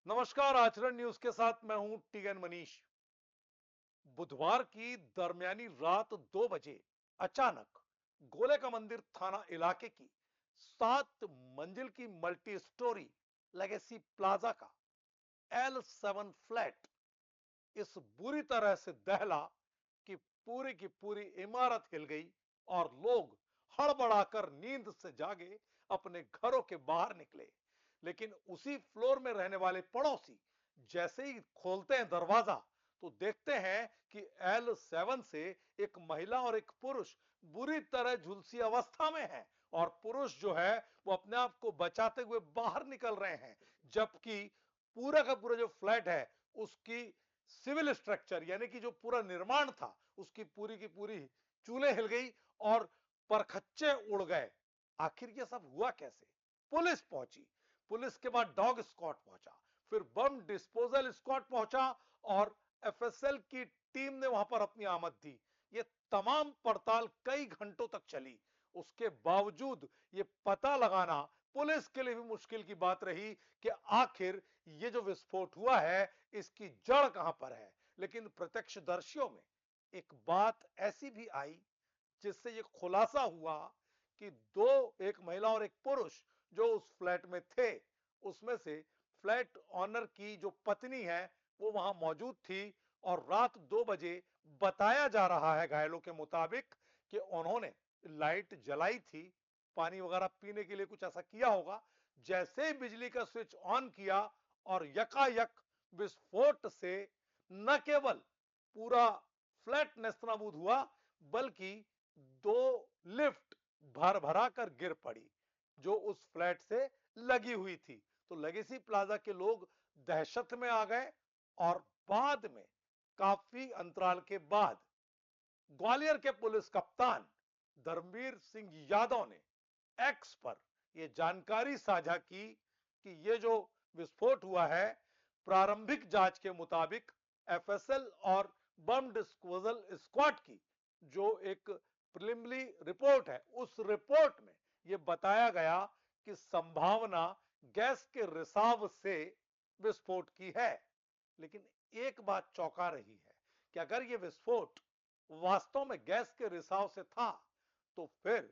नमस्कार, आचरण न्यूज के साथ मैं हूं टीएन मनीष। बुधवार की दरमियानी रात 2 बजे अचानक गोले का मंदिर थाना इलाके की 7 मंजिल की मल्टी स्टोरी लेगेसी प्लाजा का L7 फ्लैट इस बुरी तरह से दहला कि पूरी की पूरी इमारत हिल गई और लोग हड़बड़ाकर नींद से जागे अपने घरों के बाहर निकले। लेकिन उसी फ्लोर में रहने वाले पड़ोसी जैसे ही खोलते हैं दरवाजा तो देखते हैं कि L7 से एक महिला और एक पुरुष बुरी तरह झुलसी अवस्था में है और पुरुष जो है वो अपने आप को बचाते हुए बाहर निकल रहे हैं, जबकि पूरा का पूरा जो फ्लैट है उसकी सिविल स्ट्रक्चर यानी कि जो पूरा निर्माण था उसकी पूरी की पूरी चूल्हे हिल गई और परखच्चे उड़ गए। आखिर ये सब हुआ कैसे? पुलिस पहुंची, पुलिस के बाद डॉग स्क्वाड पहुंचा, फिर बम डिस्पोजल स्क्वाड पहुंचा और एफएसएल की टीम ने वहां पर अपनी आमद दी। ये तमाम पड़ताल कई घंटों तक चली। उसके बावजूद ये पता लगाना पुलिस के लिए भी मुश्किल की बात रही कि आखिर ये जो विस्फोट हुआ है इसकी जड़ कहां पर है। लेकिन प्रत्यक्षदर्शियों में एक बात ऐसी भी आई जिससे ये खुलासा हुआ कि एक महिला और एक पुरुष जो उस फ्लैट में थे उसमें से फ्लैट ऑनर की जो पत्नी है वो वहां मौजूद थी और रात 2 बजे बताया जा रहा है घायलों के मुताबिक कि उन्होंने लाइट जलाई थी, पानी वगैरह पीने के लिए कुछ ऐसा किया होगा। जैसे ही बिजली का स्विच ऑन किया और यकायक विस्फोट से न केवल पूरा फ्लैट नेस्तनाबूद हुआ बल्कि 2 लिफ्ट भर भरा कर गिर पड़ी जो उस फ्लैट से लगी हुई थी। तो लेगेसी प्लाजा के लोग दहशत में आ गए और बाद में काफी अंतराल के बाद ग्वालियर के पुलिस कप्तान धर्मवीर सिंह यादव ने एक्स पर यह जानकारी साझा की कि यह जो विस्फोट हुआ है प्रारंभिक जांच के मुताबिक एफएसएल और बम डिस्पोजल स्क्वाड की जो एक प्रिलिमिनरी रिपोर्ट है उस रिपोर्ट में यह बताया गया कि संभावना गैस के रिसाव से विस्फोट की है। लेकिन एक बात चौंका रही है कि अगर यह विस्फोट वास्तव में गैस के रिसाव से था तो फिर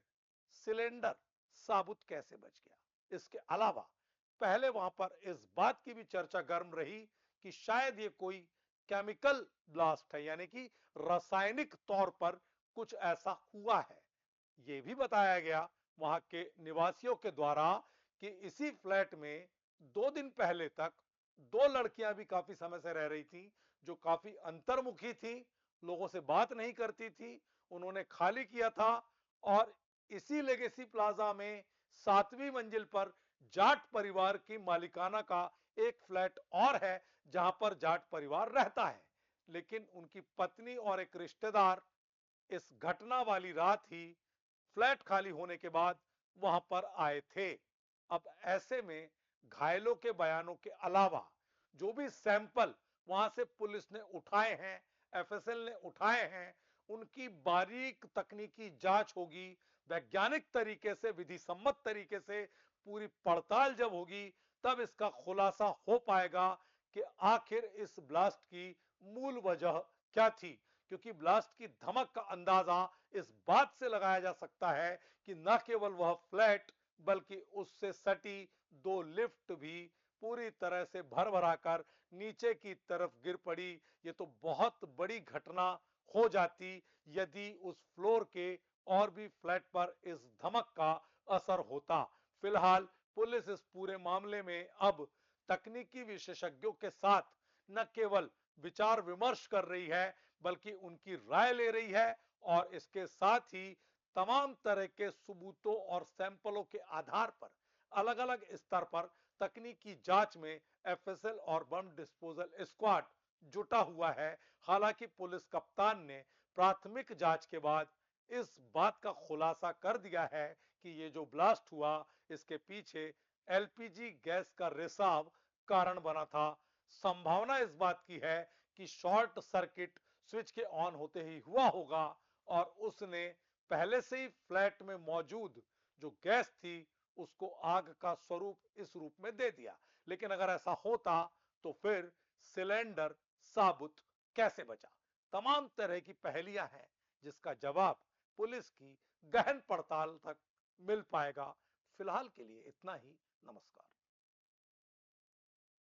सिलेंडर साबुत कैसे बच गया। इसके अलावा पहले वहां पर इस बात की भी चर्चा गर्म रही कि शायद ये कोई केमिकल ब्लास्ट है यानी कि रासायनिक तौर पर कुछ ऐसा हुआ है। यह भी बताया गया वहां के निवासियों के द्वारा कि इसी फ्लैट में 2 दिन पहले तक 2 लड़कियां भी काफी समय से रह रही थी जो काफी अंतर्मुखी थी, लोगों से बात नहीं करती थी, उन्होंने खाली किया था। और इसी लेगेसी प्लाजा में 7वीं मंजिल पर जाट परिवार की मालिकाना का एक फ्लैट और है जहां पर जाट परिवार रहता है। लेकिन उनकी पत्नी और एक रिश्तेदार इस घटना वाली रात ही फ्लैट खाली होने के बाद वहां पर आए थे। अब ऐसे में घायलों के बयानों के अलावा जो भी सैंपल वहां से पुलिस ने उठाए हैं, एफएसएल ने उठाए हैं, उनकी बारीक तकनीकी जांच होगी, वैज्ञानिक तरीके से विधि सम्मत तरीके से पूरी पड़ताल जब होगी तब इसका खुलासा हो पाएगा कि आखिर इस ब्लास्ट की मूल वजह क्या थी। क्योंकि ब्लास्ट की धमक का अंदाजा इस बात से लगाया जा सकता है कि न केवल वह फ्लैट बल्कि उससे सटी 2 लिफ्ट भी पूरी तरह से भर भराकर नीचे की तरफ गिर पड़ी। ये तो बहुत बड़ी घटना हो जाती यदि उस फ्लोर के और भी फ्लैट पर इस धमक का असर होता। फिलहाल पुलिस इस पूरे मामले में अब तकनीकी विशेषज्ञों के साथ न केवल विचार विमर्श कर रही है बल्कि उनकी राय ले रही है और इसके साथ ही तमाम तरह के सबूतों और सैंपलों के आधार पर अलग अलग स्तर पर तकनीकी जांच में एफएसएल और बम डिस्पोजल स्क्वाड जुटा हुआ है। हालांकि पुलिस कप्तान ने प्राथमिक जांच के बाद इस बात का खुलासा कर दिया है कि ये जो ब्लास्ट हुआ इसके पीछे एलपीजी गैस का रिसाव कारण बना था। संभावना इस बात की है कि शॉर्ट सर्किट स्विच के ऑन होते ही हुआ होगा और उसने पहले से ही फ्लैट में मौजूद जो गैस थी उसको आग का स्वरूप इस रूप में दे दिया। लेकिन अगर ऐसा होता तो फिर सिलेंडर साबुत कैसे बचा? तमाम तरह की पहेलियां हैं जिसका जवाब पुलिस की गहन पड़ताल तक मिल पाएगा। फिलहाल के लिए इतना ही। नमस्कार।